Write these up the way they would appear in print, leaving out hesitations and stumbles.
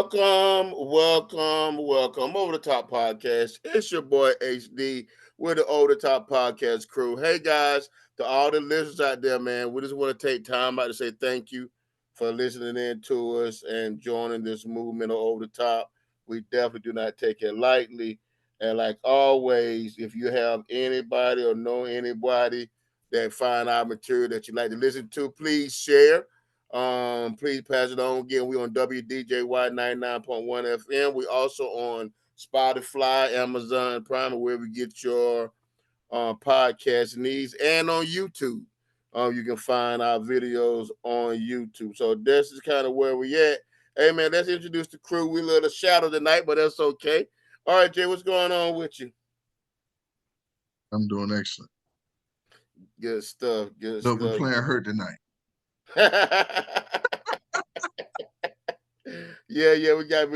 welcome. Over the Top Podcast. It's your boy HD with the Over the Top Podcast crew. Hey guys, to all the listeners out there, man, we just want to take time out to say thank you for listening in to us and joining this movement of Over the Top. We definitely do not take it lightly. And like always, if you have anybody or know anybody that find our material that you like to listen to, please share. Please pass it on. Again, we on WDJY 99.1 FM. We also on Spotify, Amazon Prime, where we get your podcast needs, and on YouTube. You can find our videos on YouTube. So this is kind of where we at. Hey man, let's introduce the crew. We a little shadow tonight, but that's okay. All right, Jay, what's going on with you? I'm doing excellent. Good stuff. Good Though stuff. we're playing hurt tonight. Yeah, we got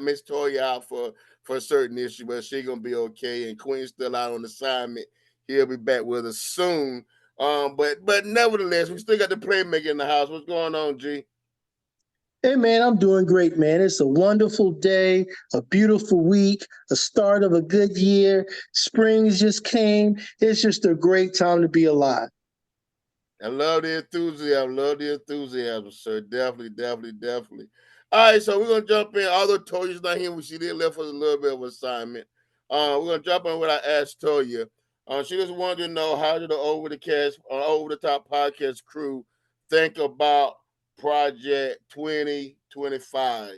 Miss Toya out for a certain issue, but she gonna be okay. And Queen's still out on assignment. He'll be back with us soon. But nevertheless, we still got the playmaker in the house. What's going on, G? Hey, man, I'm doing great, man. It's a wonderful day, a beautiful week, the start of a good year. Spring just came. It's just a great time to be alive. I love the enthusiasm. Love the enthusiasm, sir. Definitely. All right, so we're gonna jump in. Although Toya's not here, she did left us a little bit of assignment. We're gonna jump in what I asked Toya. She just wanted to know, how did the Over the Top podcast crew think about Project 2025?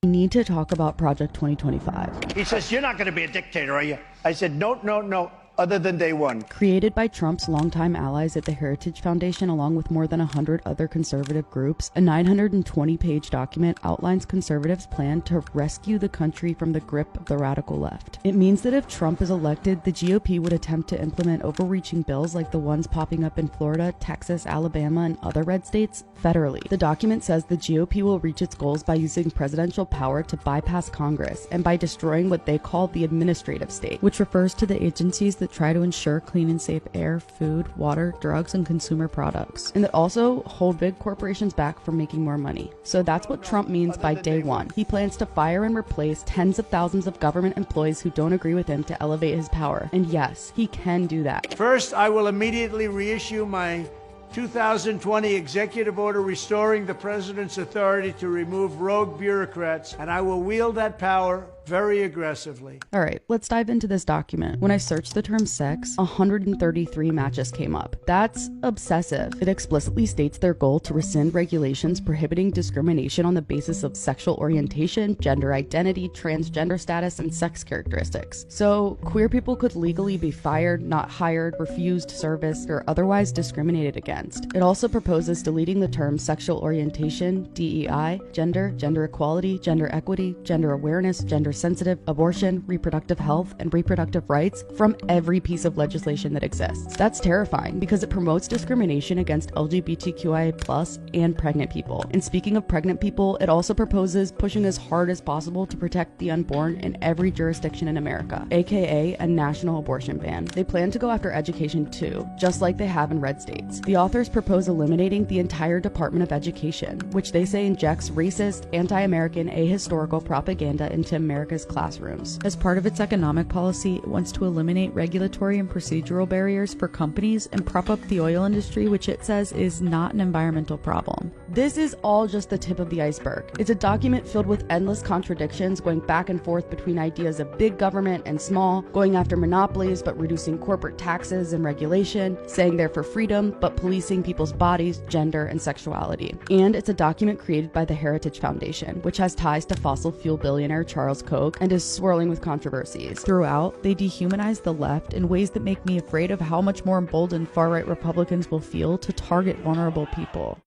We need to talk about Project 2025. He says, "You're not going to be a dictator, are you?" I said, no, other than day one. Created by Trump's longtime allies at the Heritage Foundation, along with more than 100 other conservative groups, a 920-page document outlines conservatives' plan to rescue the country from the grip of the radical left. It means that if Trump is elected, the GOP would attempt to implement overreaching bills like the ones popping up in Florida, Texas, Alabama, and other red states federally. The document says the GOP will reach its goals by using presidential power to bypass Congress and by destroying what they call the administrative state, which refers to the agencies that try to ensure clean and safe air, food, water, drugs, and consumer products, and that also hold big corporations back from making more money. So that's what Trump means by day one. He plans to fire and replace tens of thousands of government employees who don't agree with him to elevate his power. And yes, he can do that. First, I will immediately reissue my 2020 executive order restoring the president's authority to remove rogue bureaucrats, and I will wield that power very aggressively. All right, let's dive into this document. When I searched the term sex, 133 matches came up. That's obsessive. It explicitly states their goal to rescind regulations prohibiting discrimination on the basis of sexual orientation, gender identity, transgender status, and sex characteristics. So queer people could legally be fired, not hired, refused service, or otherwise discriminated against. It also proposes deleting the terms sexual orientation, DEI, gender equality, gender equity, gender awareness, gender sensitive, abortion, reproductive health, and reproductive rights from every piece of legislation that exists. That's terrifying because it promotes discrimination against LGBTQIA+ and pregnant people. And speaking of pregnant people, it also proposes pushing as hard as possible to protect the unborn in every jurisdiction in America, aka a national abortion ban. They plan to go after education too, just like they have in red states. The authors propose eliminating the entire Department of Education, which they say injects racist, anti-American, ahistorical propaganda into America's classrooms. As part of its economic policy, it wants to eliminate regulatory and procedural barriers for companies and prop up the oil industry, which it says is not an environmental problem. This is all just the tip of the iceberg. It's a document filled with endless contradictions, going back and forth between ideas of big government and small, going after monopolies but reducing corporate taxes and regulation, saying they're for freedom but policing people's bodies, gender, and sexuality. And it's a document created by the Heritage Foundation, which has ties to fossil fuel billionaire Charles Koch and is swirling with controversies. Throughout, they dehumanize the left in ways that make me afraid of how much more emboldened far-right Republicans will feel to target vulnerable people.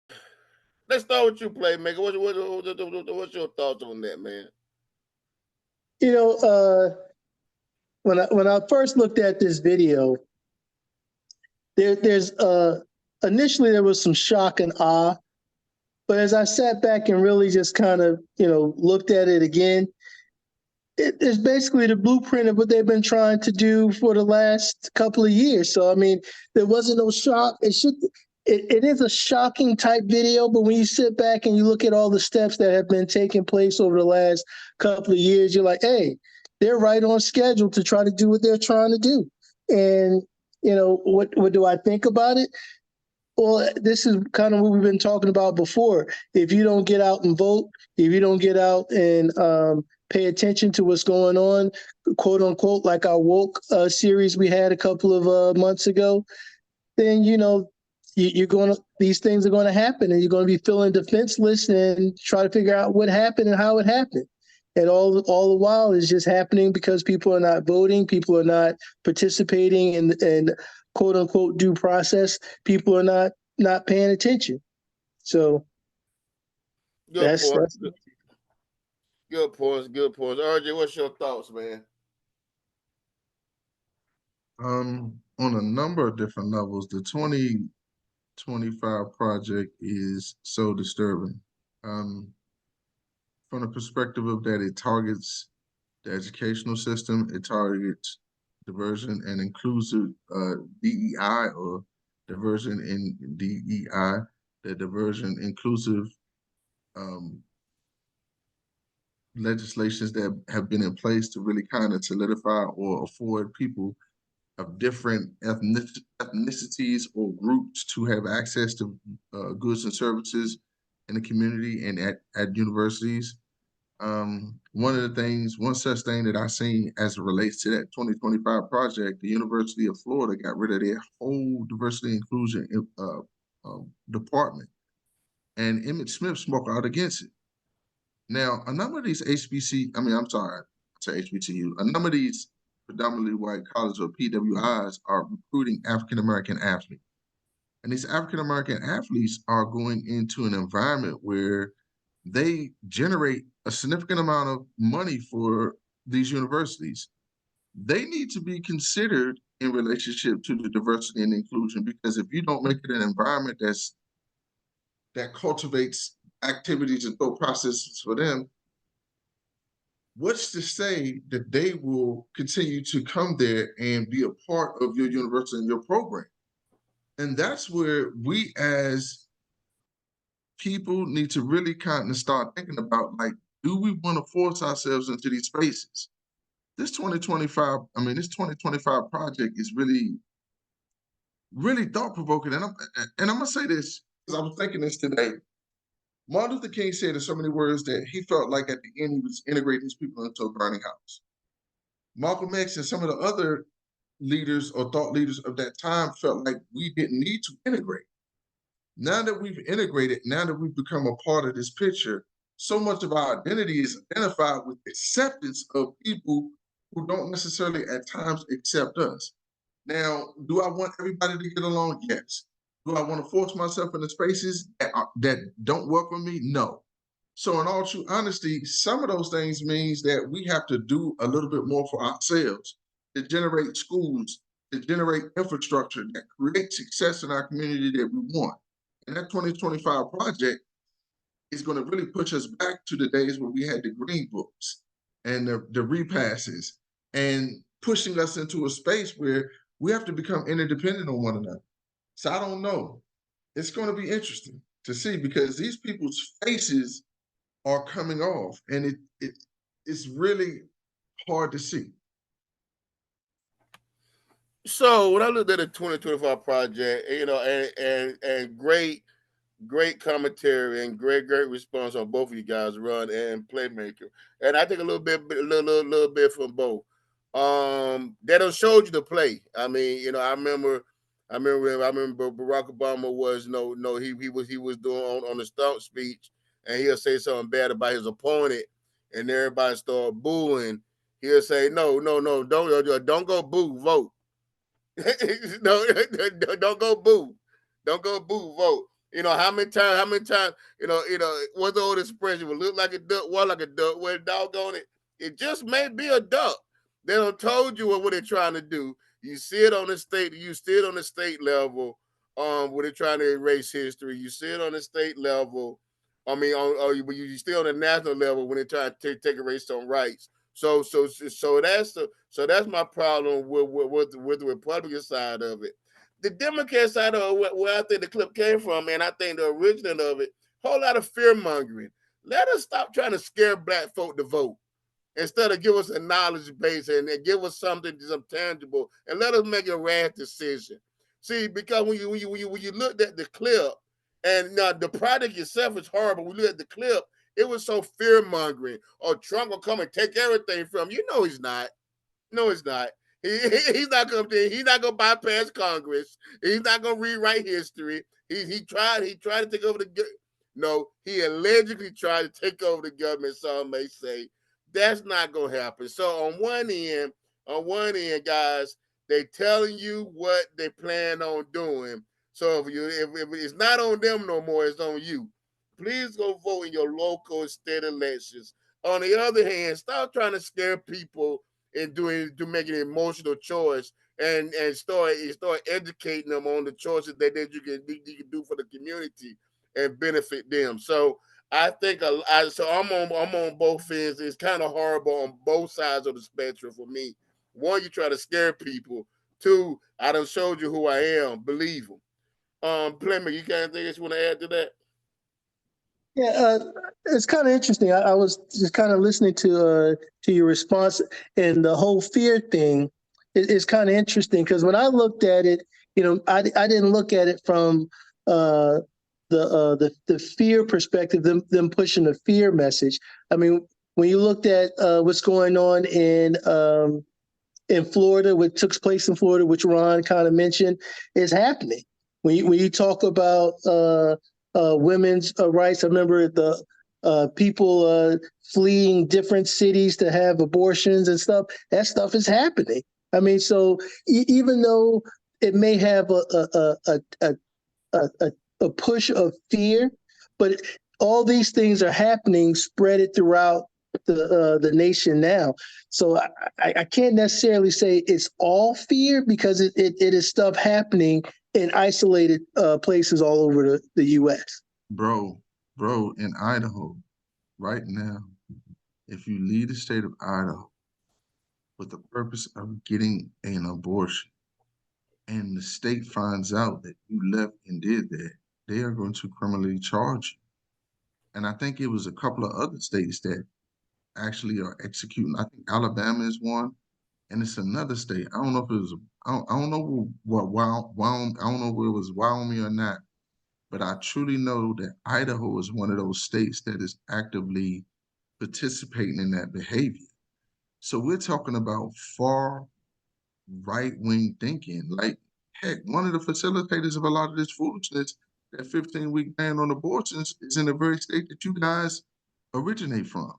Let's start with you, Playmaker. What's your thoughts on that, man? You know, when I first looked at this video, there's initially there was some shock and awe, but as I sat back and really just kind of looked at it again, it's basically the blueprint of what they've been trying to do for the last couple of years. So I mean, there wasn't no shock. it is a shocking type video, but when you sit back and you look at all the steps that have been taking place over the last couple of years, you're like, hey, they're right on schedule to try to do what they're trying to do. And, what do I think about it? Well, this is kind of what we've been talking about before. If you don't get out and vote, if you don't get out and pay attention to what's going on, quote unquote, like our woke series we had a couple of months ago, then these things are going to happen, and you're going to be feeling defenseless and try to figure out what happened and how it happened. And all the while is just happening because people are not voting, people are not participating in quote unquote due process. People are not paying attention. So Good that's point. Good points. Good points. RJ, what's your thoughts, man? On a number of different levels, the 2025 project is so disturbing. From the perspective of that, it targets the educational system, it targets diversion and inclusive DEI, or diversion in DEI, the diversion inclusive legislations that have been in place to really kind of solidify or afford people of different ethnicities or groups to have access to goods and services in the community and at universities. One such thing that I seen as it relates to that 2025 project, the University of Florida got rid of their whole diversity and inclusion department, and Emmett Smith spoke out against it. Now, a number of these HBCU, a number of these predominantly white colleges or PWIs are recruiting African-American athletes. And these African-American athletes are going into an environment where they generate a significant amount of money for these universities. They need to be considered in relationship to the diversity and inclusion, because if you don't make it an environment that cultivates activities and thought processes for them, what's to say that they will continue to come there and be a part of your university and your program? And that's where we as people need to really kind of start thinking about, like, do we want to force ourselves into these spaces? This 2025 project is really, really thought-provoking. And I'm gonna say this because I was thinking this today. Martin Luther King said in so many words that he felt like at the end he was integrating these people into a burning house. Malcolm X and some of the other leaders or thought leaders of that time felt like we didn't need to integrate. Now that we've integrated, now that we've become a part of this picture, so much of our identity is identified with acceptance of people who don't necessarily at times accept us. Now, do I want everybody to get along? Yes. Do I want to force myself into spaces that don't welcome me? No. So in all true honesty, some of those things means that we have to do a little bit more for ourselves to generate schools, to generate infrastructure that creates success in our community that we want. And that 2025 project is going to really push us back to the days where we had the green books and the repasses, and pushing us into a space where we have to become interdependent on one another. So I don't know. It's going to be interesting to see, because these people's faces are coming off, and it's really hard to see. So when I looked at the 2025 project, and great commentary and great response on both of you guys, Run and Playmaker, and I think a little bit from both. They don't show you the play. I mean, I remember Barack Obama was he was doing on the stump speech, and he'll say something bad about his opponent, and everybody start booing. He'll say, no, don't go boo, vote. No, don't go boo. Don't go boo, vote. How many times, what's the old expression? Will look like a duck, walk like a duck. Well, doggone it, it just may be a duck. They don't told you what they're trying to do. You see it on the state level, when they're trying to erase history. You see it on the state level. I mean, you still on the national level when they try to take away some rights. So that's my problem with the Republican side of it. the Democrat side of where I think the clip came from, and I think the original of it, whole lot of fear mongering. Let us stop trying to scare black folk to vote instead of give us a knowledge base and give us something some tangible and let us make a rash decision. See, because when you looked at the clip and the product itself is horrible, we look at the clip, it was so fear mongering. Oh, Trump will come and take everything from you. No, he's not. No, he's not. He's not gonna he's not gonna bypass Congress. He's not gonna rewrite history. He tried to take over the no, he allegedly tried to take over the government, some may say. That's not gonna happen. So on one end, guys, they telling you what they plan on doing. So if it's not on them no more, it's on you. Please go vote in your local and state elections. On the other hand, stop trying to scare people and making an emotional choice and start educating them on the choices that you can do for the community and benefit them. So I think I'm on both ends. It's kind of horrible on both sides of the spectrum for me. One, you try to scare people. Two, I done showed you who I am. Believe them. Plymouth, you got anything else you want to add to that? Yeah, it's kind of interesting. I was just kind of listening to your response, and the whole fear thing is kind of interesting because when I looked at it, I didn't look at it from the fear perspective, them pushing the fear message. I mean, when you looked at what's going on in Florida, what took place in Florida, which Ron kind of mentioned, is happening. When you talk about women's rights, I remember the people fleeing different cities to have abortions and stuff. That stuff is happening. I mean, so even though it may have a push of fear, but all these things are happening, spread it throughout the nation now. So I can't necessarily say it's all fear because it is stuff happening in isolated places all over the U.S. Bro, in Idaho, right now, if you leave the state of Idaho with the purpose of getting an abortion, and the state finds out that you left and did that, they are going to criminally charge you. And I think it was a couple of other states that actually are executing. I think Alabama is one, and it's another state. I don't know if it was. I don't know what Wyoming. I don't know if it was Wyoming or not. But I truly know that Idaho is one of those states that is actively participating in that behavior. So we're talking about far right-wing thinking. Like, heck, one of the facilitators of a lot of this foolishness, that 15-week ban on abortions, is in the very state that you guys originate from,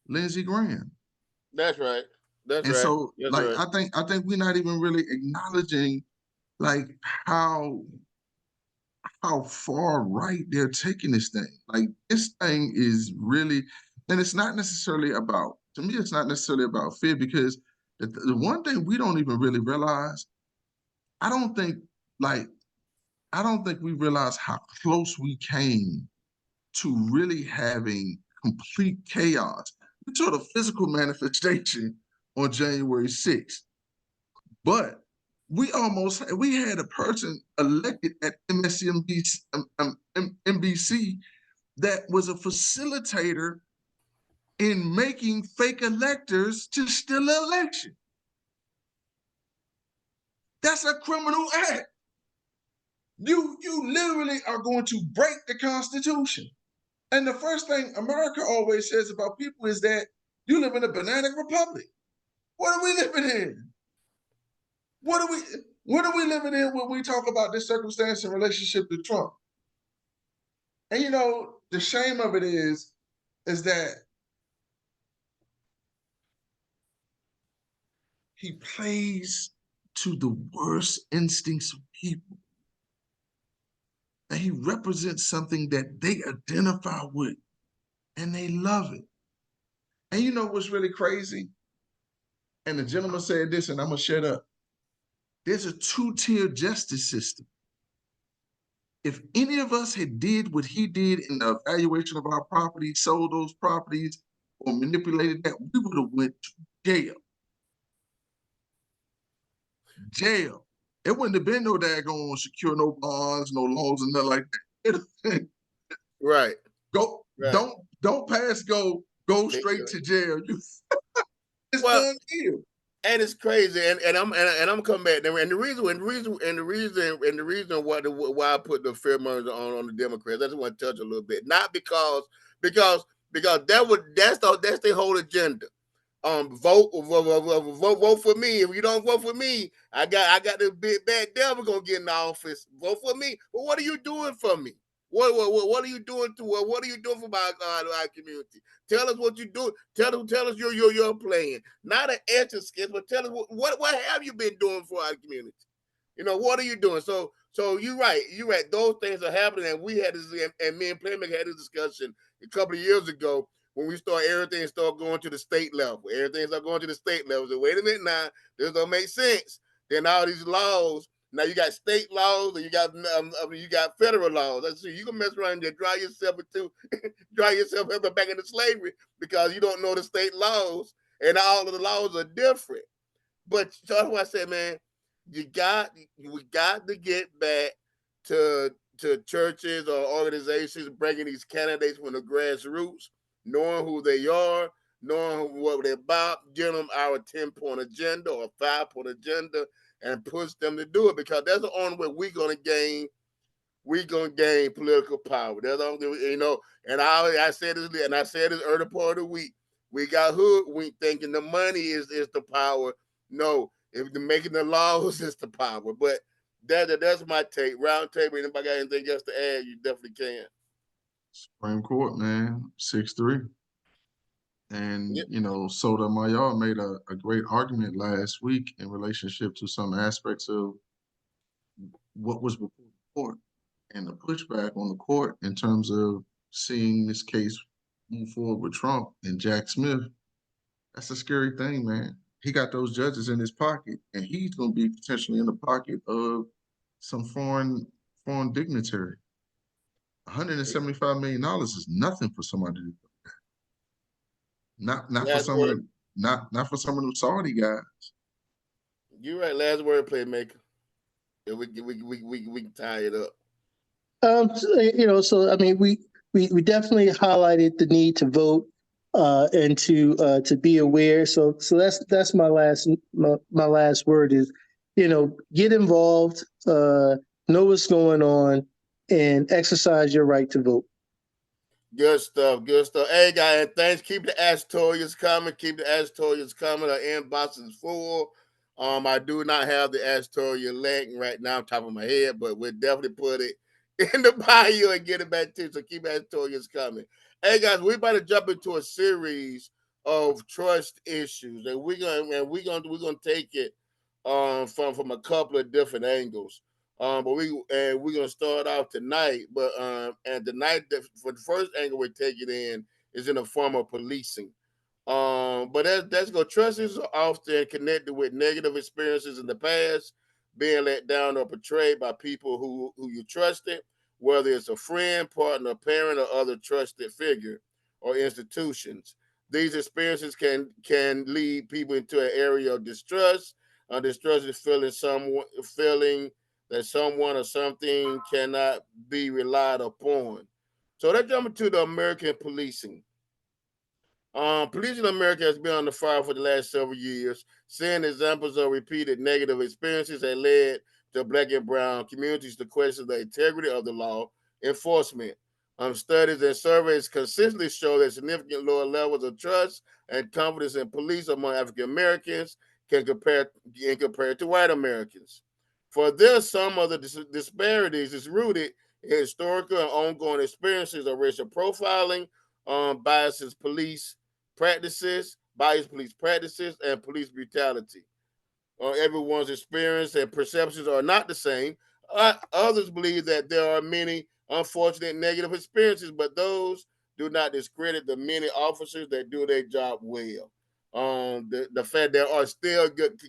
Lindsey Graham. That's right. That's And right. so, That's like, right. I think we're not even really acknowledging like how far right they're taking this thing. Like, this thing is really, and it's not necessarily about, to me, it's not necessarily about fear, because the one thing we don't even really realize, I don't think, like, I don't think we realize how close we came to really having complete chaos. We saw the physical manifestation on January 6th, but we had a person elected at NBC that was a facilitator in making fake electors to steal an election. That's a criminal act. You literally are going to break the Constitution. And the first thing America always says about people is that you live in a banana republic. What are we living in? What are we living in when we talk about this circumstance in relationship to Trump? And the shame of it is that he plays to the worst instincts of people. And he represents something that they identify with and they love it. And you know what's really crazy? And the gentleman said this, and I'm going to shut up. There's a two-tier justice system. If any of us had did what he did in the evaluation of our properties, sold those properties, or manipulated that, we would have went to jail. Jail. it wouldn't have been no daggone secure, no bonds, no loans, and nothing like that. Right. Go, Right. don't pass go straight to jail. It's Well, done deal. and it's crazy, and I'm coming back there, and the reason why I put the fear mongers on the Democrats, I just want to touch a little bit, not because because that's their whole agenda. Vote for me. If you don't vote for me, I got this big bad devil gonna get in the office. Vote for me. But what are you doing for me? What are you doing to what are you doing for our community? Tell us what you do. Tell us your plan. Not an etch sketch, but tell us what have you been doing for our community? What are you doing? So you're right. You're right. Those things are happening, and we had this, and me and Playmaker had this discussion a couple of years ago when everything started going to the state level. Everything started going to the state level. So wait a minute now, this don't make sense. Then all these laws. Now you got state laws and you got federal laws. Let's see, you can mess around and drive yourself back into slavery because you don't know the state laws, and all of the laws are different. But so that's why I said, man, we got to get back to churches or organizations bringing these candidates from the grassroots, knowing who they are, knowing what they're about, giving them our 10-point agenda or 5-point agenda, and push them to do it, because that's the only way we're gonna gain political power. That's the only, and I said this early part of the week. We got hoodwinked thinking the money is the power. No, if the making the laws is the power. But that's my take. Round table. Anybody got anything else to add? You definitely can. Supreme Court, man, 6-3. And, Yep. Sotomayor made a great argument last week in relationship to some aspects of what was before the court and the pushback on the court in terms of seeing this case move forward with Trump and Jack Smith. That's a scary thing, man. He got those judges in his pocket, and he's going to be potentially in the pocket of some foreign dignitary. $175 million is nothing for somebody to do. Not for Last some of word. them, not for some of them Saudi guys. You're right. Last word, Playmaker. Yeah, we can tie it up. So I mean, we definitely highlighted the need to vote and to be aware. So that's my last word is, get involved, know what's going on, and exercise your right to vote. Good stuff. Good stuff. Hey, guys, thanks. Keep the Astorians coming. Keep the Astorians coming. Our inbox is full. I do not have the Astoria link right now on top of my head, but we'll definitely put it in the bio and get it back to you. So keep Astorians coming. Hey, guys, we're about to jump into a series of trust issues, and we're gonna take it from a couple of different angles. But we're gonna start off tonight. But and tonight, for the first angle we're taking in is in the form of policing. But that's go. Trust is often connected with negative experiences in the past, being let down or betrayed by people who you trusted, whether it's a friend, partner, parent, or other trusted figure or institutions. These experiences can lead people into an area of distrust. Distrust is feeling that someone or something cannot be relied upon. So let's jump into the American policing. Police in America has been on the fire for the last several years, seeing examples of repeated negative experiences that led to Black and brown communities to question the integrity of the law enforcement. Studies and surveys consistently show that significant lower levels of trust and confidence in police among African Americans compared to white Americans. For this, some of the disparities is rooted in historical and ongoing experiences of racial profiling, biases police practices, and police brutality. Everyone's experience and perceptions are not the same. Others believe that there are many unfortunate negative experiences, but those do not discredit the many officers that do their job well. The fact there are still good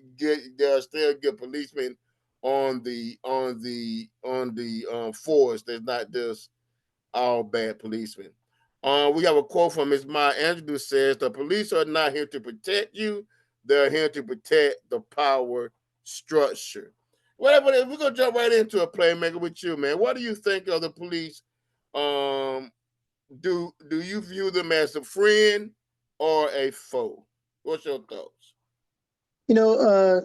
policemen on the force. There's not just all bad policemen. We have a quote from Ms. Maya Angelou says, "The police are not here to protect you; they're here to protect the power structure." Whatever. We're gonna jump right into a playmaker with you, man. What do you think of the police? Do you view them as a friend or a foe? What's your thoughts? You know,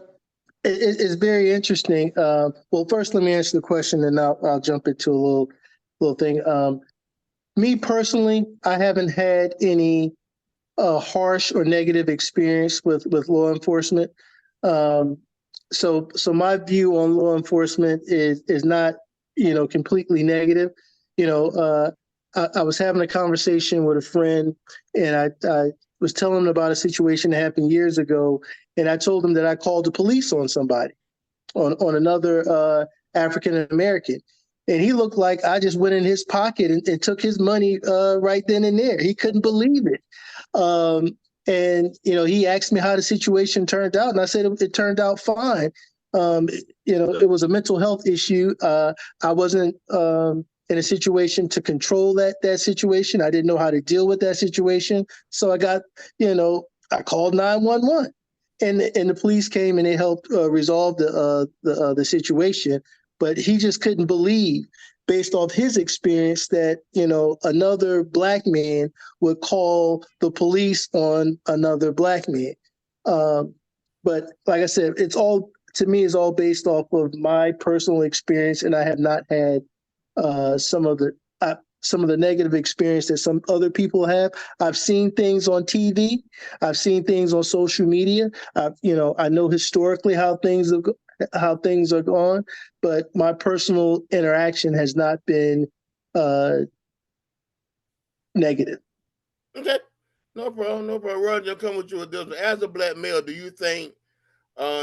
it's very interesting. Well, first, let me answer the question, and I'll jump into a little thing. Me personally, I haven't had any harsh or negative experience with law enforcement. Um, so my view on law enforcement is not, completely negative. I was having a conversation with a friend, and I was telling him about a situation that happened years ago, and I told him that I called the police on somebody, on another African American. And he looked like I just went in his pocket and took his money right then and there. He couldn't believe it. And he asked me how the situation turned out, and I said it turned out fine. It was a mental health issue. I wasn't in a situation to control that situation. I didn't know how to deal with that situation, so I called 911, and the police came and they helped resolve the situation. But he just couldn't believe, based off his experience, that another black man would call the police on another black man. But like I said, it's all, to me, is all based off of my personal experience, and I have not had some of the negative experience that some other people have. I've seen things on TV. I've seen things on social media. I know historically how things are gone, but my personal interaction has not been negative. Okay, no problem, no problem. Roger, I'll come with you with this one. As a black male, do you think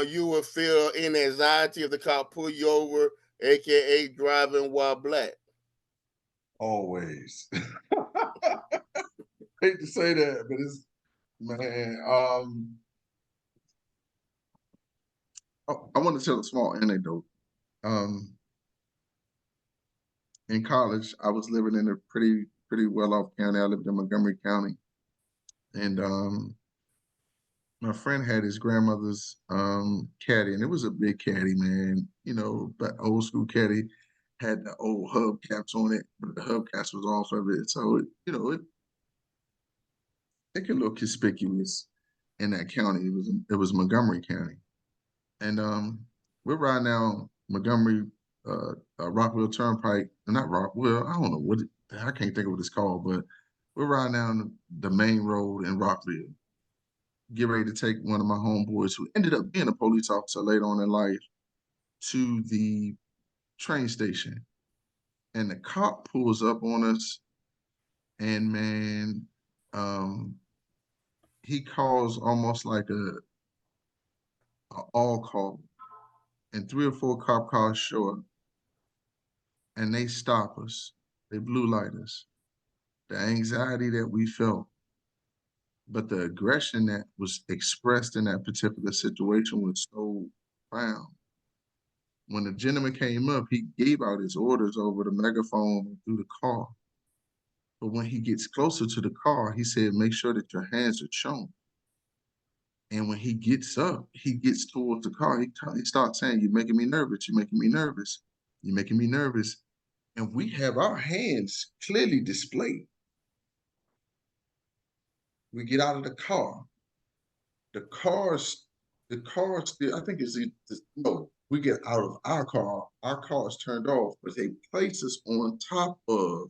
you would feel any anxiety if the cop pull you over, aka driving while black? Always. Hate to say that, but it's, man. I want to tell a small anecdote. In college, I was living in a pretty well off county. I lived in Montgomery County, and my friend had his grandmother's caddy, and it was a big caddy, man. But old school caddy had the old hubcaps on it, but the hubcaps was off of it, so it could look conspicuous in that county. It was Montgomery County, and we're riding down Montgomery Rockville Turnpike. Not Rockville, I don't know I can't think of what it's called, but we're riding down the main road in Rockville, get ready to take one of my homeboys who ended up being a police officer later on in life to the train station. And the cop pulls up on us, and man, he calls almost like a all call, and 3 or 4 cop cars show up, and they stop us. They blue light us. The anxiety that we felt, but the aggression that was expressed in that particular situation was so profound. When the gentleman came up, he gave out his orders over the megaphone through the car. But when he gets closer to the car, he said, make sure that your hands are shown. And when he gets up, he gets towards the car. He starts saying, you're making me nervous. You're making me nervous. You're making me nervous. And we have our hands clearly displayed. We get out of the car. The car still, I think no, we get out of our car is turned off, but they place us on top of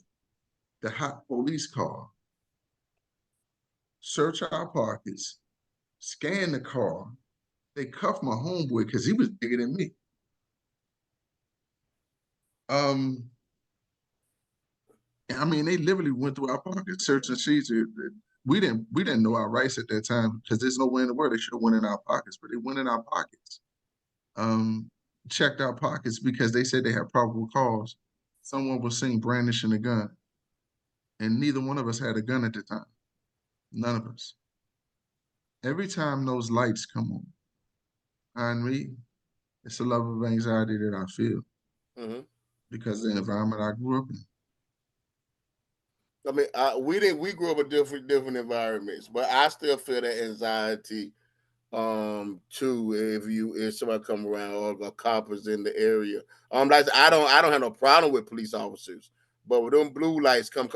the hot police car, search our pockets, scan the car. They cuffed my homeboy because he was bigger than me. I mean, they literally went through our pockets, searching sheets. We didn't know our rights at that time because there's nowhere in the world they should have went in our pockets, but they went in our pockets. Checked our pockets because they said they had probable cause. Someone was seen brandishing a gun, and neither one of us had a gun at the time. None of us. Every time those lights come on behind me, it's a level of anxiety that I feel because of the environment I grew up in. I mean, we grew up in different environments, but I still feel that anxiety Too, if somebody come around or a cop is in the area. Like I don't have no problem with police officers, but when them blue lights come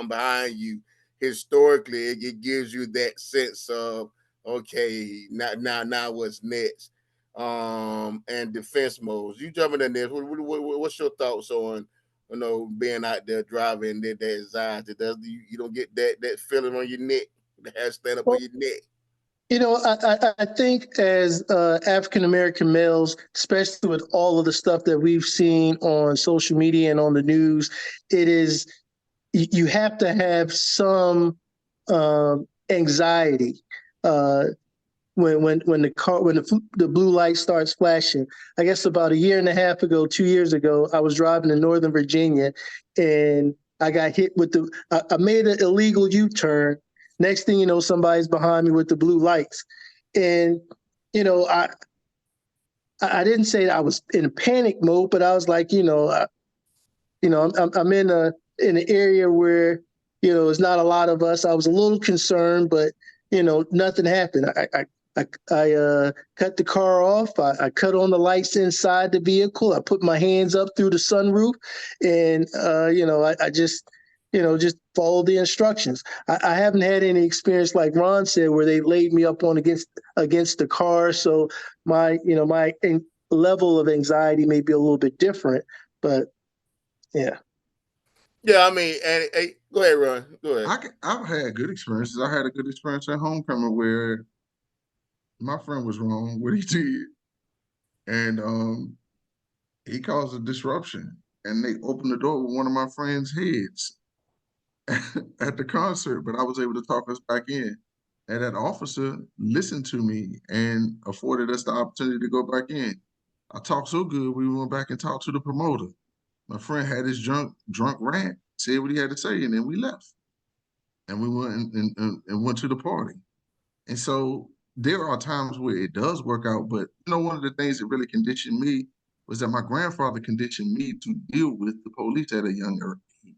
behind you, historically it gives you that sense of, okay, now what's next? And defense modes. You jumping in there. What's your thoughts on, being out there driving, that anxiety? You don't get that feeling on your neck, the hair stand up on Well, your neck? I think as African American males, especially with all of the stuff that we've seen on social media and on the news, it is you have to have some anxiety uh, when the blue light starts flashing. I guess about a year and a half ago, 2 years ago, I was driving in Northern Virginia, and I got hit with I made an illegal U-turn. Next thing you know, somebody's behind me with the blue lights, and you know, I didn't say I was in a panic mode, but I was like, I'm in an area where it's not a lot of us. I was a little concerned, but nothing happened. I cut the car off. I cut on the lights inside the vehicle. I put my hands up through the sunroof, and I just followed the instructions. I haven't had any experience like Ron said where they laid me up on against the car. So my level of anxiety may be a little bit different, but yeah. Yeah, I mean, and go ahead, Ron. Go ahead. I've had good experiences. I had a good experience at homecoming where my friend was wrong what he did, and he caused a disruption, and they opened the door with one of my friend's heads at the concert, but I was able to talk us back in. And that officer listened to me and afforded us the opportunity to go back in. I talked so good, we went back and talked to the promoter. My friend had his drunk rant, said what he had to say, and then we left. And we went and went to the party. And so there are times where it does work out, but one of the things that really conditioned me was that my grandfather conditioned me to deal with the police at a young age.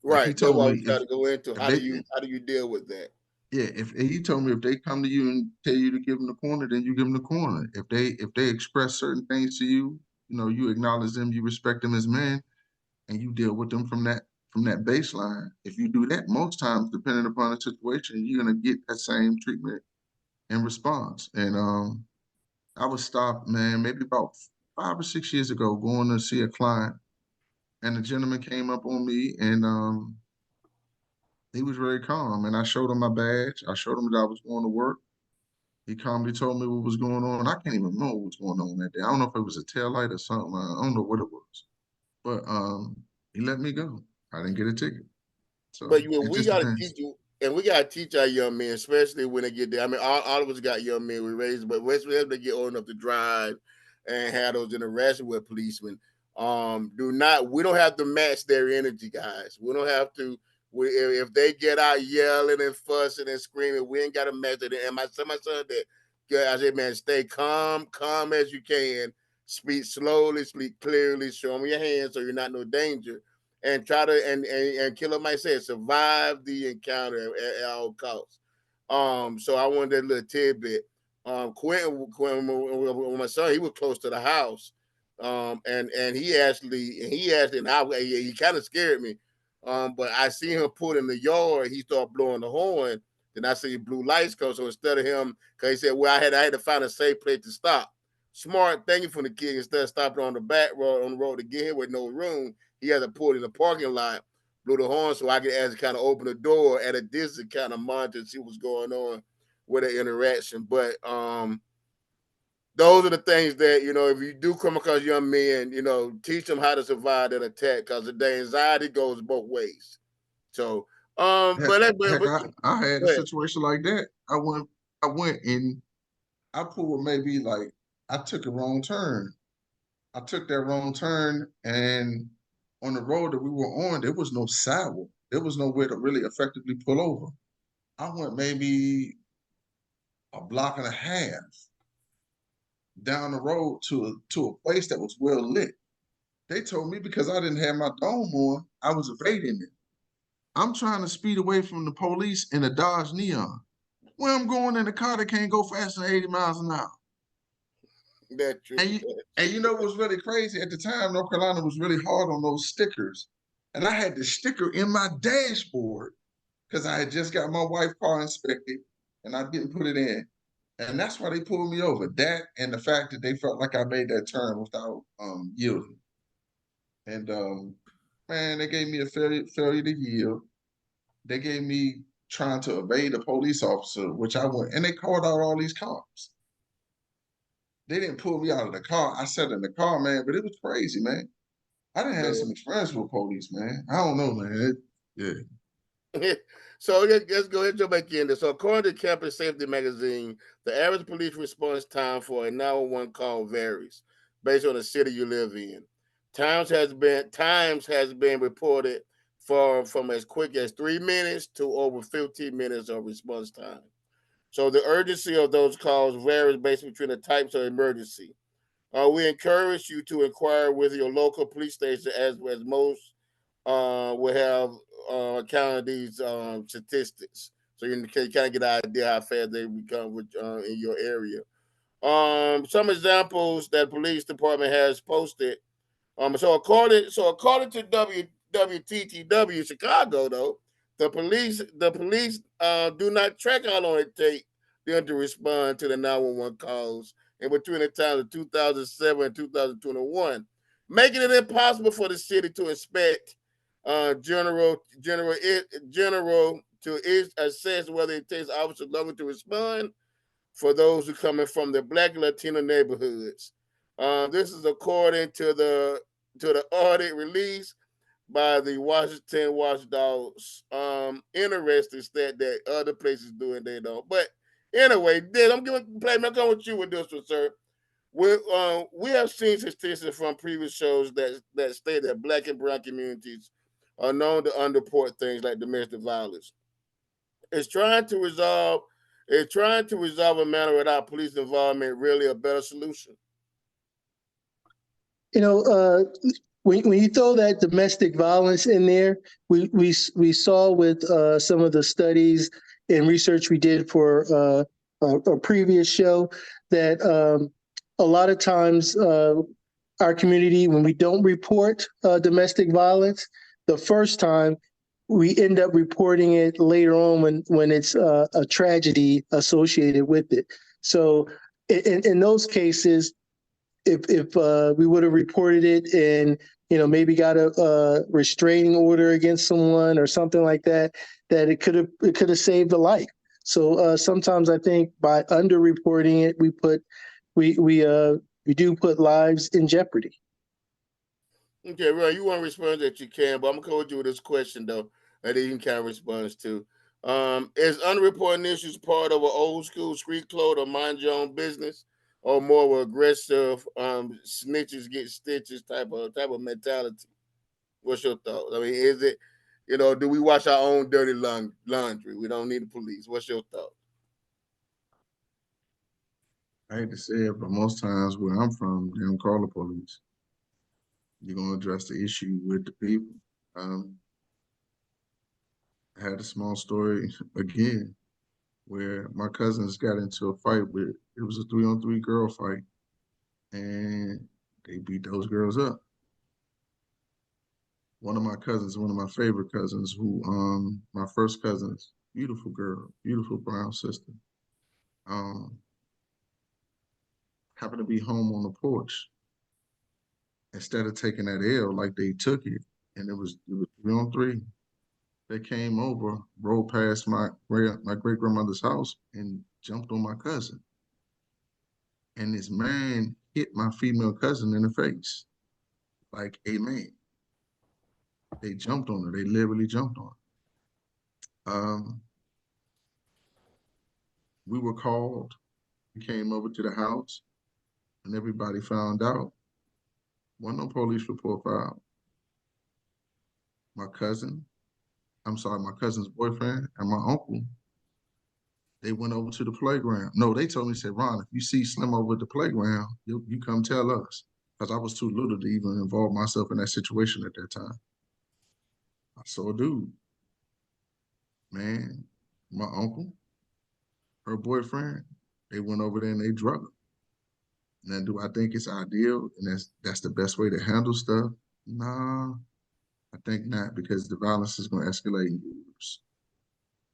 Like he Right. That's told why me we try to go into if they how do you deal with that? yeah, if he told me if they come to you and tell you to give them the corner, then you give them the corner. If they express certain things to you, you acknowledge them, you respect them as men, and you deal with them from that baseline. If you do that, most times, depending upon the situation, you're gonna get that same treatment and response. And I was stopped, man, maybe about 5 or 6 years ago, going to see a client, and the gentleman came up on me, and he was very calm, and I showed him my badge. I showed him that I was going to work. He calmly told me what was going on. I can't even remember what was going on that day. I don't know if it was a tail light or something. I don't know what it was. But he let me go. I didn't get a ticket. But So it we just got to depends. teach you, and we got to teach our young men, especially when they get there. I mean, all of us got young men we raised, but especially as they get old enough to drive and have those interactions with policemen. We don't have to match their energy, guys. We don't have to. If they get out yelling and fussing and screaming, we ain't got to match it. And my son that, yeah, I said, man, stay calm as you can. Speak slowly, speak clearly. Show them your hands so you're not no danger, and try to and Killer might say survive the encounter at all costs. So I wanted that little tidbit. Quentin, when my son, he was close to the house, and he actually, and he kind of scared me. But I see him pull in the yard. He started blowing the horn. Then I see blue lights come. So instead of him, because he said, "Well, I had to find a safe place to stop." Smart thinking from the kid. Instead of stopping on the back road on the road to get here with no room, he had to pull in the parking lot, blew the horn so I could actually kind of open the door at a distance, kind of monitor and see what's going on with the interaction. But those are the things that if you do come across young men, teach them how to survive that attack because the anxiety goes both ways. So, Heck, but heck, but I had a go ahead. situation like that. I went and I pulled maybe like I took a wrong turn. I took that wrong turn, and on the road that we were on, there was no sidewalk. There was nowhere to really effectively pull over. I went maybe a block and a half down the road to a place that was well lit. They told me because I didn't have my dome on, I was evading it. I'm trying to speed away from the police in a Dodge Neon. Where I'm going in the car that can't go faster than 80 miles an hour. That's true. And you know what's really crazy? At the time, North Carolina was really hard on those stickers. And I had the sticker in my dashboard because I had just got my wife's car inspected and I didn't put it in. And that's why they pulled me over. That and the fact that they felt like I made that turn without yielding. And man, they gave me a failure to yield. They gave me trying to evade a police officer, which I went, and they called out all these cops. They didn't pull me out of the car. I sat in the car, man, but it was crazy, man. I done had some experience with police, man. I don't know, man. Yeah. So let's go ahead and jump back in there. So according to Campus Safety Magazine, the average police response time for a 911 call varies based on the city you live in. Times has been reported from as quick as 3 minutes to over 15 minutes of response time. So the urgency of those calls varies based between the types of emergency. We encourage you to inquire with your local police station as most will have account of these statistics. So you can kind of get an idea how fast they become in your area. Some examples that police department has posted. So according to WTTW Chicago, though, the police do not track how long it takes them to respond to the 911 calls in between the times of 2007 and 2021, making it impossible for the city to inspect general to assess whether it takes officers longer to respond for those who coming from the Black and Latino neighborhoods. This is according to the audit released by the Washington Watchdogs. Interesting stat that other places do and they don't. But anyway, I'm going with you with this one, sir. We have seen statistics from previous shows that state that Black and brown communities are known to underreport things like domestic violence. It's trying to resolve a matter without police involvement really a better solution. You know, when you throw that domestic violence in there, we saw with some of the studies and research we did for a previous show that a lot of times our community, when we don't report domestic violence the first time, we end up reporting it later on when it's a tragedy associated with it. So in those cases, if we would have reported it and maybe got a restraining order against someone or something like that, that it could have saved a life. So sometimes I think by underreporting it, we do put lives in jeopardy. Okay, Ron, you want to respond that you can, but I'm gonna go with you with this question though, that you can kind of respond to. Is unreported issues part of an old school street code or mind your own business, or more of an aggressive snitches get stitches type of mentality? What's your thought? I mean, is it, do we wash our own dirty laundry? We don't need the police. What's your thought? I hate to say it, but most times where I'm from, they don't call the police. You're going to address the issue with the people. I had a small story again where my cousins got into a fight it was a 3-on-3 girl fight, and they beat those girls up. One of my cousins, one of my favorite cousins, my first cousins, beautiful girl, beautiful brown sister, happened to be home on the porch. Instead of taking that L like they took it, and it was 3-on-3, they came over, rolled past my great grandmother's house, and jumped on my cousin. And this man hit my female cousin in the face, like a man. They jumped on her. They literally jumped on her. We were called. We came over to the house, and everybody found out. Wasn't no police report filed. My cousin's boyfriend and my uncle, they went over to the playground. No, they told me, said, Ron, if you see Slim over at the playground, you come tell us. Because I was too little to even involve myself in that situation at that time. I saw a dude, man, my uncle, her boyfriend, they went over there and they drug her. Now, do I think it's ideal and that's the best way to handle stuff? Nah, I think not, because the violence is going to escalate and get worse.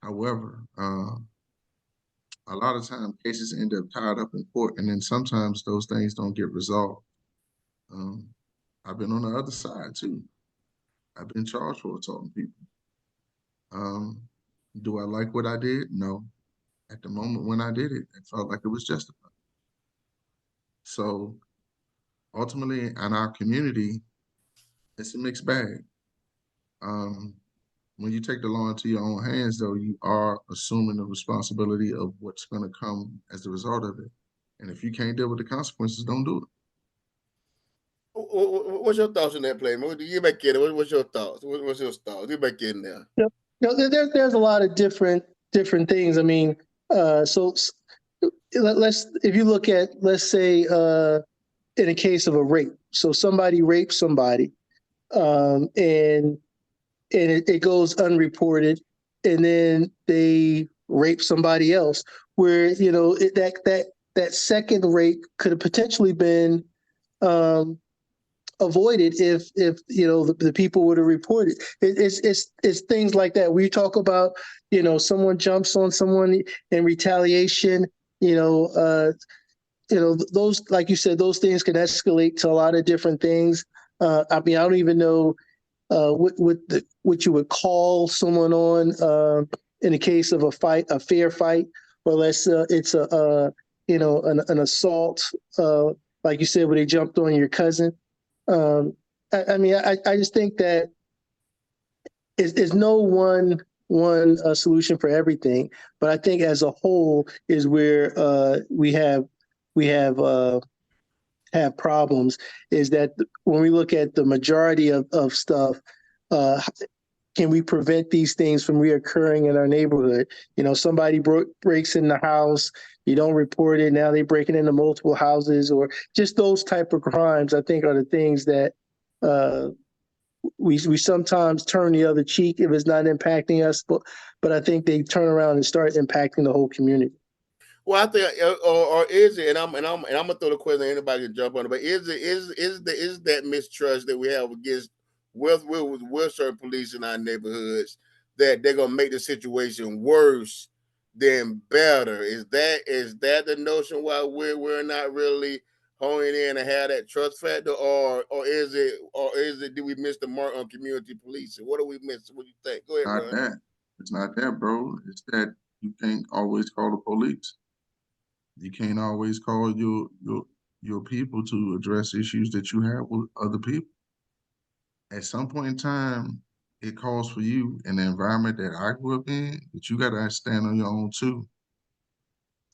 However, a lot of times cases end up tied up in court, and then sometimes those things don't get resolved. Um, I've been on the other side too. I've been charged for assaulting people. Do I like what I did? No. At the moment when I did it, it felt like it was justified. So ultimately, in our community, it's a mixed bag. When you take the law into your own hands, though, you are assuming the responsibility of what's going to come as a result of it. And if you can't deal with the consequences, don't do it. What's your thoughts on that, play? You back in there. What's your thoughts? What's your thoughts? You back in there. Yep. There's a lot of different things. I mean, so let's if you look at, let's say, in a case of a rape, so somebody rapes somebody, and it goes unreported, and then they rape somebody else, where that second rape could have potentially been avoided if the people would have reported. It's things like that. We talk about someone jumps on someone in retaliation. Those, like you said, those things can escalate to a lot of different things. I mean, I don't even know what you would call someone on in the case of a fair fight, or unless it's an assault, like you said, where they jumped on your cousin. I mean, I just think that is no one solution for everything, but I think as a whole is where we have problems. Is that when we look at the majority of stuff, uh, can we prevent these things from reoccurring in our neighborhood? Somebody breaks in the house, you don't report it, now they're breaking into multiple houses, or just those type of crimes, I think, are the things that we sometimes turn the other cheek if it's not impacting us, but I think they turn around and start impacting the whole community. Well, I think, or is it? And I'm gonna throw the question. Anybody can jump on it. But is that mistrust that we have against with certain police in our neighborhoods, that they're gonna make the situation worse than better? Is that the notion why we're not really honing in and have that trust factor, or is it do we miss the mark on community policing? What do we miss? What do you think? Go ahead, Not Ron. that. It's not that, bro. It's that you can't always call the police. You can't always call your people to address issues that you have with other people. At some point in time, it calls for you in the environment that I grew up in, that you got to stand on your own too.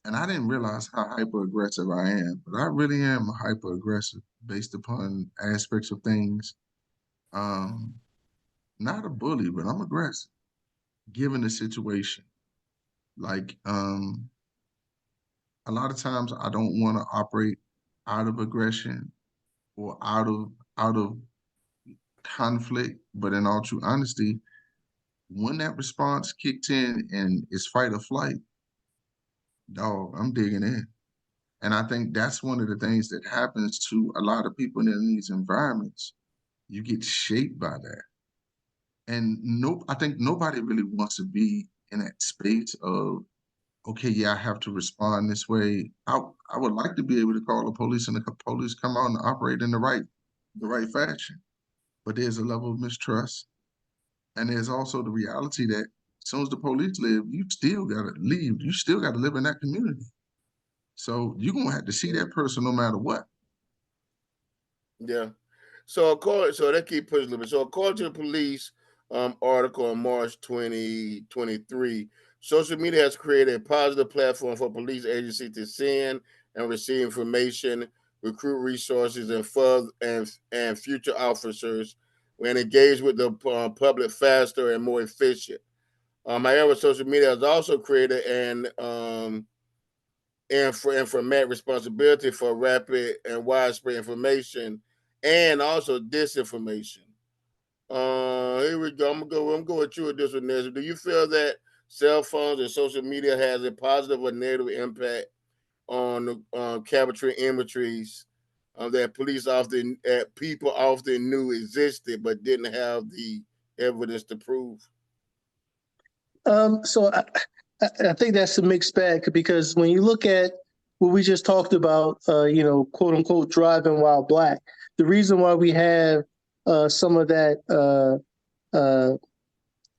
And I didn't realize how hyper aggressive I am, but I really am hyper aggressive based upon aspects of things. Um, Not a bully, but I'm aggressive given the situation. Like, a lot of times I don't want to operate out of aggression or out of conflict, but in all true honesty, when that response kicked in and it's fight or flight, dog, I'm digging in. And I think that's one of the things that happens to a lot of people in these environments. You get shaped by that. And I think nobody really wants to be in that space of, okay, yeah, I have to respond this way. I would like to be able to call the police and the police come out and operate in the right fashion. But there's a level of mistrust. And there's also the reality that as soon as the police leave, you still gotta leave. You still gotta live in that community. So you're gonna have to see that person no matter what. Yeah. So that keep pushing a little bit. So according to the police article on March 2023, social media has created a positive platform for police agencies to send and receive information, recruit resources, and future officers, and engage with the public faster and more efficient. However, social media has also created and for met responsibility for rapid and widespread information and also disinformation. Here we go. I'm gonna go with you with this one, Nestor. Do you feel that cell phones and social media has a positive or negative impact on capturing imageries that people often knew existed but didn't have the evidence to prove? So I think that's a mixed bag because when you look at what we just talked about, quote unquote, driving while black, the reason why we have some of that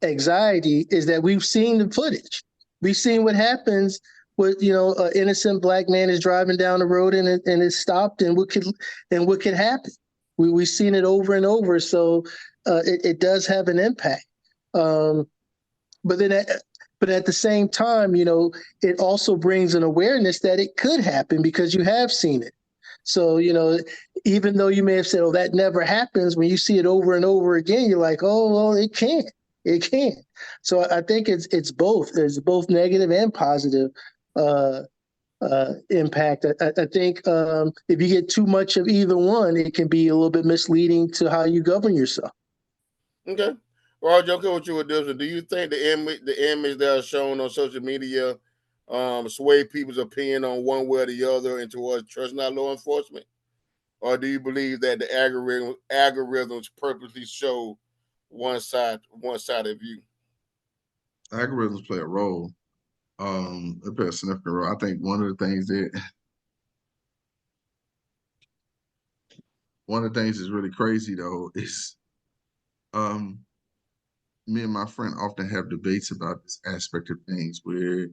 anxiety is that we've seen the footage. We've seen what happens with an innocent black man is driving down the road and it's stopped and what could happen. We've seen it over and over, so it does have an impact. Um, but then but at the same time, it also brings an awareness that it could happen because you have seen it. So, even though you may have said, oh, that never happens, when you see it over and over again, you're like, oh, well, it can. It can. So I think it's both. It's both negative and positive impact. I think if you get too much of either one, it can be a little bit misleading to how you govern yourself. Okay. Roger, okay, what you would do? Do you think the image that are shown on social media sway people's opinion on one way or the other and towards trusting our law enforcement? Or do you believe that the algorithms purposely show one side of view? Algorithms play a role. They play a significant role. I think one of the things that's really crazy though is um me and my friend often have debates about this aspect of things where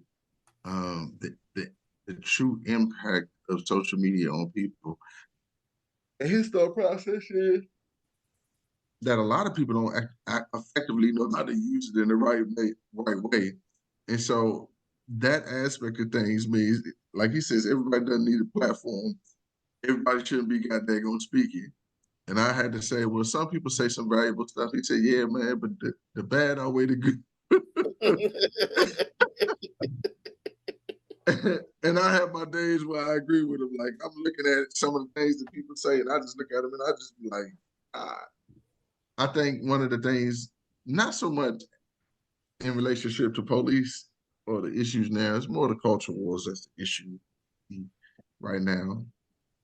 the true impact of social media on people. And his thought process is that a lot of people don't effectively know how to use it in the right way. And so that aspect of things means, like he says, everybody doesn't need a platform. Everybody shouldn't be goddamn speaking. And I had to say, well, some people say some valuable stuff. He said, yeah, man, but the bad outweigh the good. And I have my days where I agree with him. Like I'm looking at some of the things that people say, and I just look at them and I just be like, ah. I think one of the things, not so much in relationship to police or the issues now, it's more the culture wars that's the issue right now.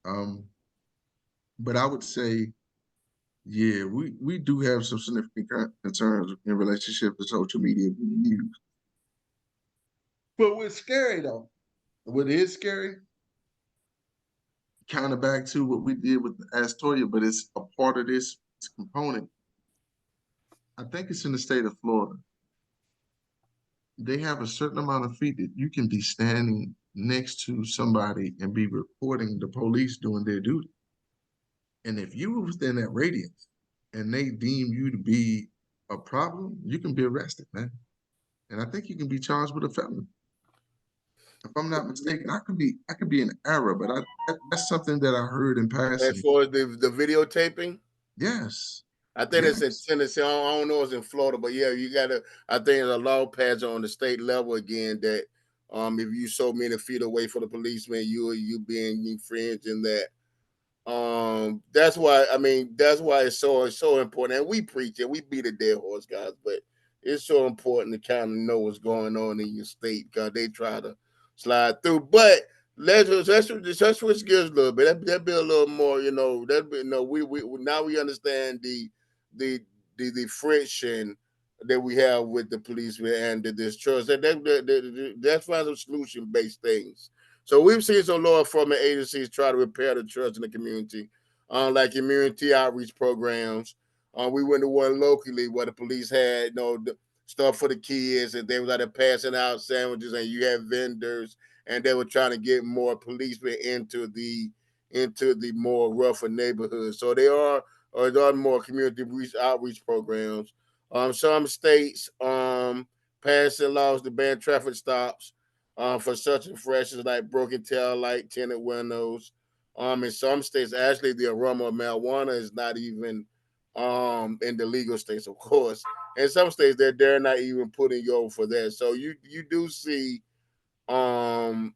Um, but I would say, yeah, we do have some significant concerns in relationship to social media being used. But what's scary though, what is scary, kind of back to what we did with Astoria, but it's a part of this component. I think it's in the state of Florida. They have a certain amount of feet that you can be standing next to somebody and be reporting the police doing their duty. And if you were within that radius and they deem you to be a problem, you can be arrested, man. And I think you can be charged with a felony. If I'm not mistaken, I could be in error, but that's something that I heard in As passing. far as the videotaping, Yes. I think it's in Yes. Tennessee. I don't know if it's in Florida, but yeah, you gotta. I think there's a law passed on the state level again that if you so many feet away from the policeman, you being infringing that. That's why it's so important. And we preach it, we beat a dead horse, guys, but it's so important to kind of know what's going on in your state because they try to slide through. But let's switch gears a little bit. That be a little more, That be no. We now we understand the the friction that we have with the policemen and the distrust. That's why some solution based things. So we've seen some law enforcement agencies try to repair the trust in the community, like community outreach programs. We went to one locally where the police had, the stuff for the kids, and they was out there passing out sandwiches, and you had vendors, and they were trying to get more policemen into the more rougher neighborhoods. So there are more community outreach programs. Some states passing laws to ban traffic stops for such infractions like broken tail light, tinted windows. In some states, actually, the aroma of marijuana is not even in the legal states, of course. In some states, they're not even putting you over for that. So you do um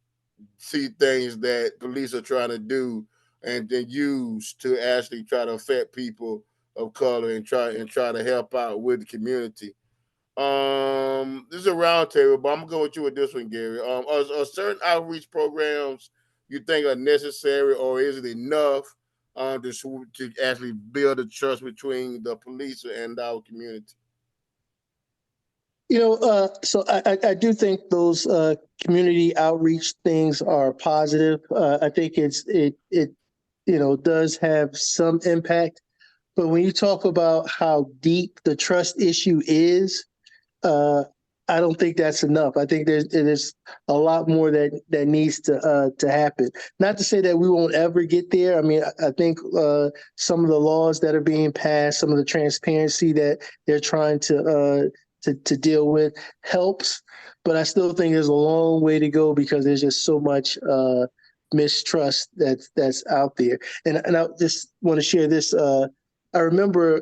see things that police are trying to do and then use to actually try to affect people of color and try to help out with the community. This is a round table, but I'm gonna go with you with this one, Gary. Are certain outreach programs you think are necessary, or is it enough to actually build a trust between the police and our community? So I do think those community outreach things are positive. I think it does have some impact. But when you talk about how deep the trust issue is, uh, I don't think that's enough. I think there's a lot more that needs to happen. Not to say that we won't ever get there. I mean, I think some of the laws that are being passed, some of the transparency that they're trying to deal with helps, but I still think there's a long way to go because there's just so much mistrust that's out there. And I just want to share this. I remember.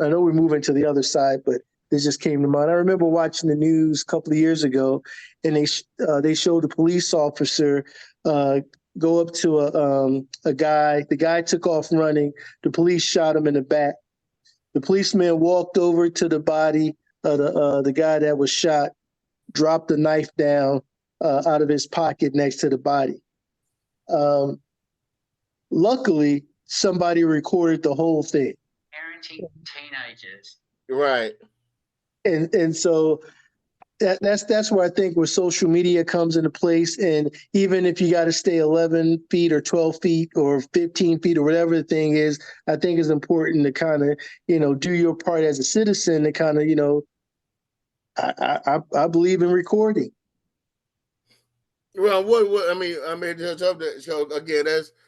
I know we're moving to the other side, but this just came to mind. I remember watching the news a couple of years ago, and they showed a police officer uh, go up to a guy. The guy took off running. The police shot him in the back. The policeman walked over to the body of the guy that was shot, dropped the knife down out of his pocket next to the body. Um, Luckily, somebody recorded the whole thing. Parenting teenagers. Right. And so that's where I think where social media comes into place. And even if you got to stay 11 feet or 12 feet or 15 feet or whatever the thing is, I think it's important to kind of, do your part as a citizen to kind of, I believe in recording. Well, I mean, so again,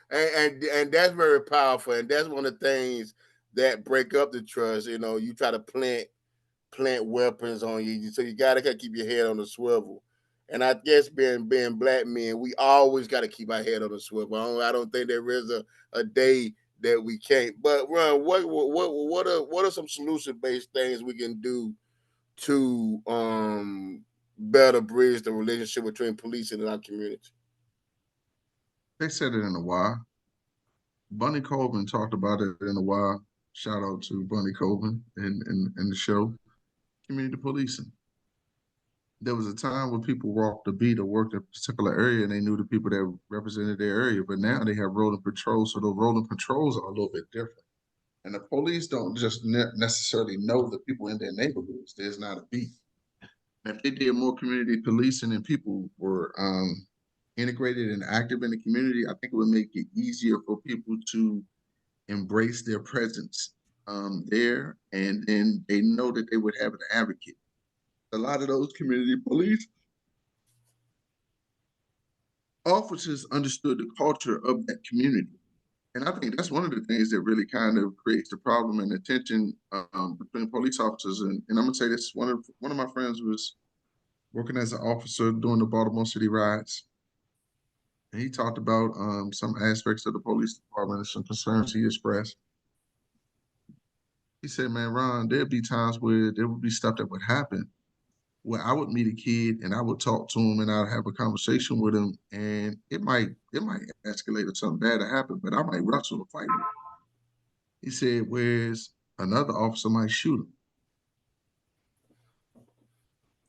and that's very powerful, and that's one of the things that break up the trust. You try to plant weapons on you, so you gotta keep your head on the swivel. And I guess being black men, we always got to keep our head on the swivel. I don't think there is a day that we can't. But Ron, what are some solution based things we can do to better bridge the relationship between police and our community? They said it in a while. Bunny Colvin talked about it in a while. Shout out to Bunny Colvin in the show. Community policing. There was a time when people walked the beat or worked a particular area and they knew the people that represented their area, but now they have rolling patrols, so the rolling patrols are a little bit different. And the police don't just necessarily know the people in their neighborhoods. There's not a beat. If they did more community policing and people were integrated and active in the community, I think it would make it easier for people to embrace their presence there, and then they know that they would have an advocate. A lot of those community police officers understood the culture of that community. And I think that's one of the things that really kind of creates the problem and the tension between police officers. And I'm gonna say this: one of my friends was working as an officer during the Baltimore City riots, and he talked about some aspects of the police department and some concerns he expressed. He said, "Man, Ron, there'd be times where there would be stuff that would happen where I would meet a kid and I would talk to him and I'd have a conversation with him, and it might escalate or something bad to happen, but I might wrestle or fight with him." He said, whereas another officer might shoot him.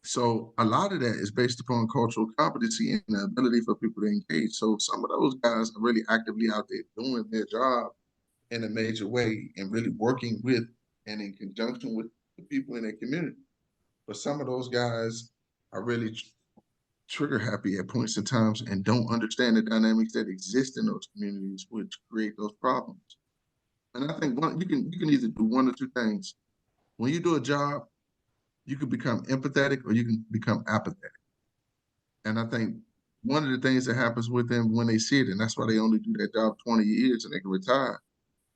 So a lot of that is based upon cultural competency and the ability for people to engage. So some of those guys are really actively out there doing their job in a major way and really working with and in conjunction with the people in their community. But some of those guys are really trigger happy at points in times and don't understand the dynamics that exist in those communities, which create those problems. And I think you can either do one or two things. When you do a job, you can become empathetic or you can become apathetic. And I think one of the things that happens with them when they see it, and that's why they only do that job 20 years and they can retire,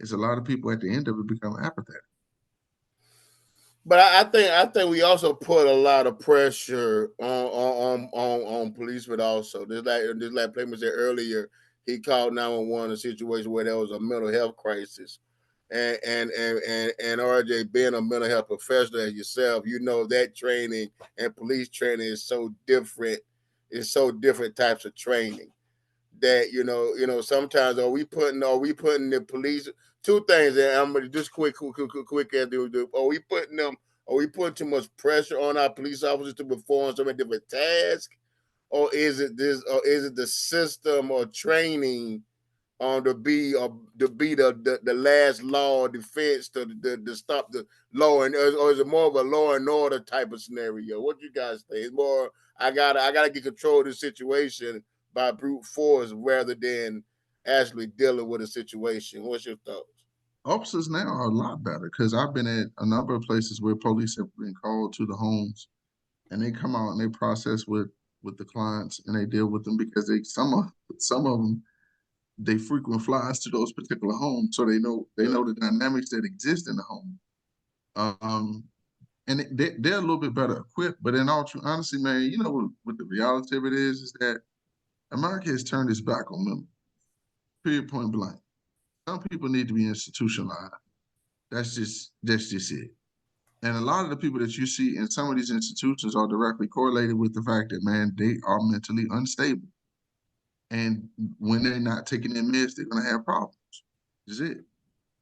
is a lot of people at the end of it become apathetic. But I think we also put a lot of pressure on policemen also. Just like Playman said earlier, he called 911 a situation where there was a mental health crisis. And RJ, being a mental health professional as yourself, you know that training and police training is so different. It's so different types of training that sometimes are we putting the police two things, and I'm gonna just quick as are we putting them Are we putting too much pressure on our police officers to perform so many different tasks, or is it this, or is it the system or training to be the last law of defense to stop the law, or is it more of a law and order type of scenario? What you guys think? It's more I gotta get control of the situation by brute force rather than actually dealing with a situation. What's your thoughts? Officers now are a lot better because I've been at a number of places where police have been called to the homes, and they come out and they process with the clients and they deal with them because some of them they frequent flies to those particular homes, so they know the dynamics that exist in the home. Um, and they're a little bit better equipped. But in all true honesty, man, what the reality of it is that America has turned its back on them. Period, point blank. Some people need to be institutionalized. That's just it. And a lot of the people that you see in some of these institutions are directly correlated with the fact that, man, they are mentally unstable. And when they're not taking their meds, they're gonna have problems. Is it.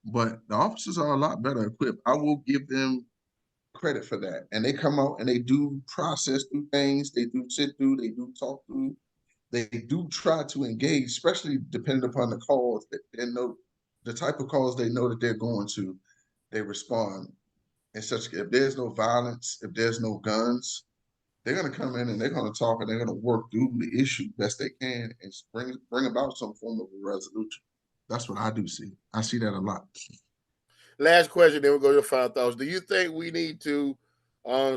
But the officers are a lot better equipped. I will give them credit for that. And they come out and they do process through things, they do sit through, they do talk through, they do try to engage, especially depending upon the calls that they know, the type of calls they know that they're going to, they respond. And such, if there's no violence, if there's no guns, they're gonna come in and they're gonna talk and they're gonna work through the issue best they can and bring about some form of a resolution. That's what I do see. I see that a lot. Last question, then we'll go to your final thoughts. Do you think we need to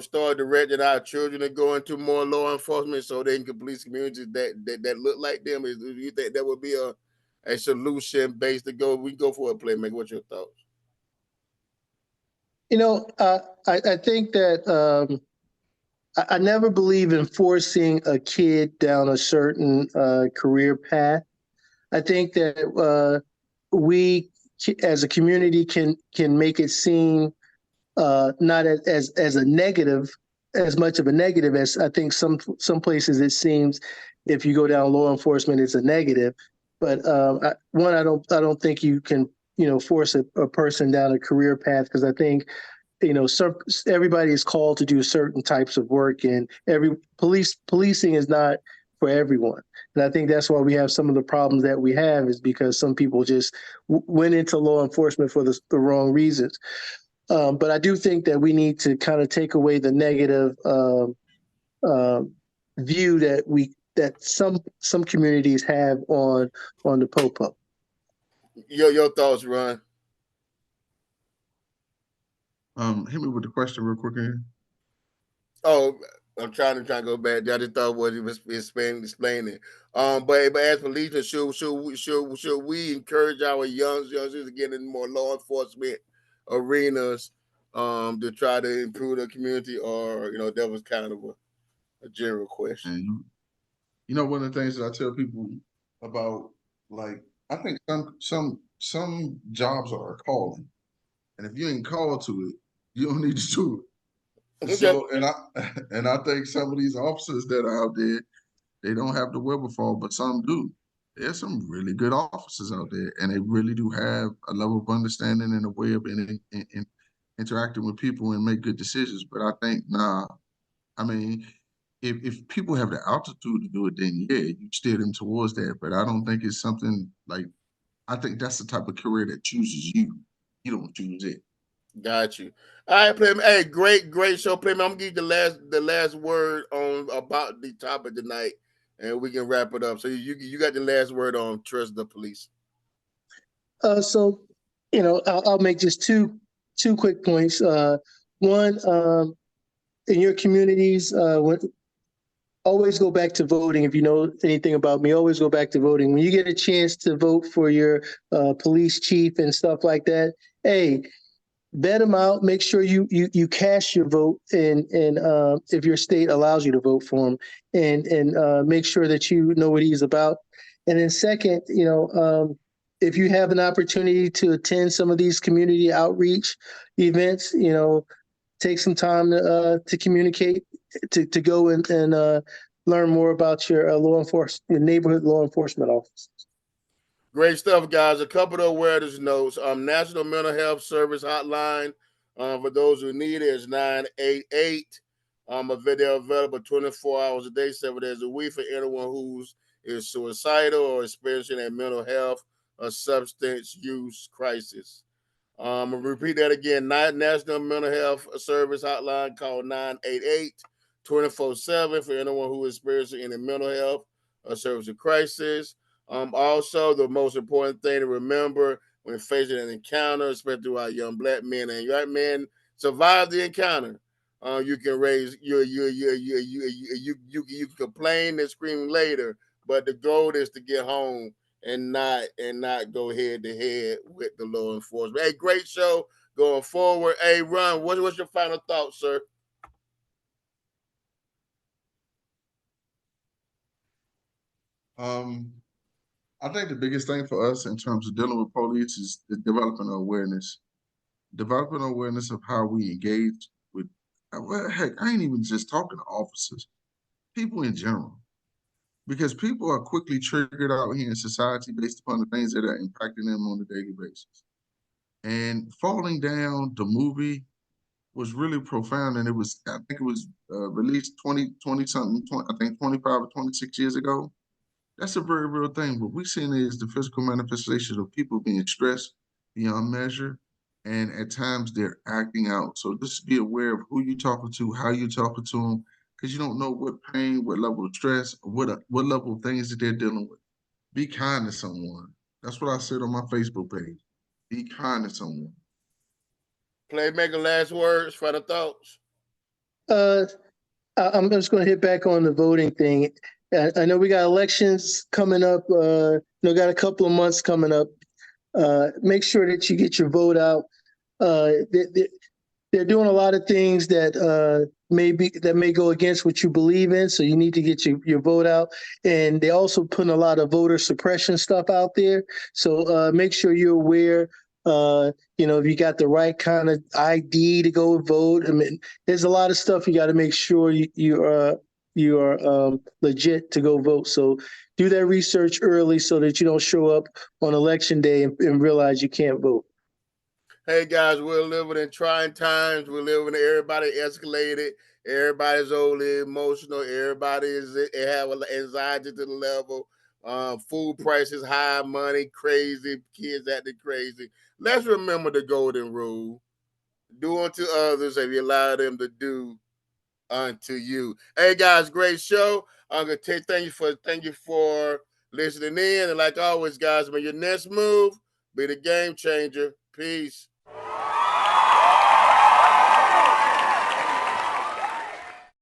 start directing our children to go into more law enforcement so they can police communities that look like them? Do you think that would be a solution based to go? We go for a playmaker. What's your thoughts? I think that I never believe in forcing a kid down a certain career path. I think that we, as a community, can make it seem not as a negative, as much of a negative as I think some places it seems. If you go down law enforcement, it's a negative. But I don't think you can force a person down a career path, because I think everybody is called to do certain types of work, and policing is not for everyone. And I think that's why we have some of the problems that we have, is because some people just went into law enforcement for the wrong reasons. But I do think that we need to kind of take away the negative view that some communities have on the popo. Your thoughts, Ron? Hit me with the question real quick here. Oh, I'm trying to go back. I just thought what he was explaining. But as police, should we encourage our youngsters to get in more law enforcement arenas to try to improve the community, or that was kind of a general question. And one of the things that I tell people about, like, I think some jobs are a calling, and if you ain't called to it, you don't need to do it. So, and I think some of these officers that are out there, they don't have the wherewithal, but some do. There's some really good officers out there, and they really do have a level of understanding and a way of interacting with people and make good decisions. But I think, I mean, if people have the altitude to do it, then yeah, you steer them towards that. But I don't think it's something like, I think that's the type of career that chooses you. You don't choose it. Got you. All right, Playman. Hey, great show, Playman. I'm gonna give you the last word on about the topic tonight, and we can wrap it up. So you got the last word on trust the police. So, I'll make just two quick points. One, in your communities, always go back to voting. If you know anything about me, always go back to voting. When you get a chance to vote for your police chief and stuff like that, hey, vet them out. Make sure you cast your vote, and if your state allows you to vote for him, and make sure that you know what he's about. And then second, if you have an opportunity to attend some of these community outreach events, take some time to communicate, to go and learn more about your your neighborhood law enforcement office. Great stuff, guys. A couple of awareness notes. National Mental Health Service Hotline For those who need it, it's 988. A video available 24 hours a day, 7 days a week for anyone who's is suicidal or experiencing a mental health or substance use crisis. I'll repeat that again. National Mental Health Service Hotline, call 988 24/7 for anyone who is experiencing any mental health or service crisis. Also, the most important thing to remember when facing an encounter, especially while young black men and young men survive the encounter. You can raise you complain and scream later, but the goal is to get home and not go head to head with the law enforcement. Hey, great show going forward. Hey, Ron, what's your final thoughts, sir? Um, I think the biggest thing for us in terms of dealing with police is developing awareness. Developing awareness of how we engage with, well, heck, I ain't even just talking to officers, people in general. Because people are quickly triggered out here in society based upon the things that are impacting them on a daily basis. And Falling Down, the movie, was really profound, and I think it was released 20 something, 20, I think 25 or 26 years ago. That's a very real thing. What we've seen is the physical manifestation of people being stressed beyond measure, and at times they're acting out. So just be aware of who you're talking to, how you're talking to them, because you don't know what pain, what level of stress, what level of things that they're dealing with. Be kind to someone. That's what I said on my Facebook page. Be kind to someone. Playmaker, last words, final thoughts. Uh, I'm just going to hit back on the voting thing. I know we got elections coming up. Got a couple of months coming up. Make sure that you get your vote out. They're doing a lot of things that may go against what you believe in. So you need to get your vote out. And they also putting a lot of voter suppression stuff out there. So make sure you're aware. If you got the right kind of ID to go vote. I mean, there's a lot of stuff you got to make sure you are legit to go vote. So do that research early so that you don't show up on election day and realize you can't vote. Hey guys, we're living in trying times. We're living. Everybody escalated. Everybody's overly emotional. Everybody is have anxiety to the level. Food prices high, money crazy, kids acting crazy. Let's remember the golden rule: do unto others if you allow them to do unto you. Hey guys, great show. I'm gonna thank you for listening in, and like always, guys, may your next move be the game changer. Peace.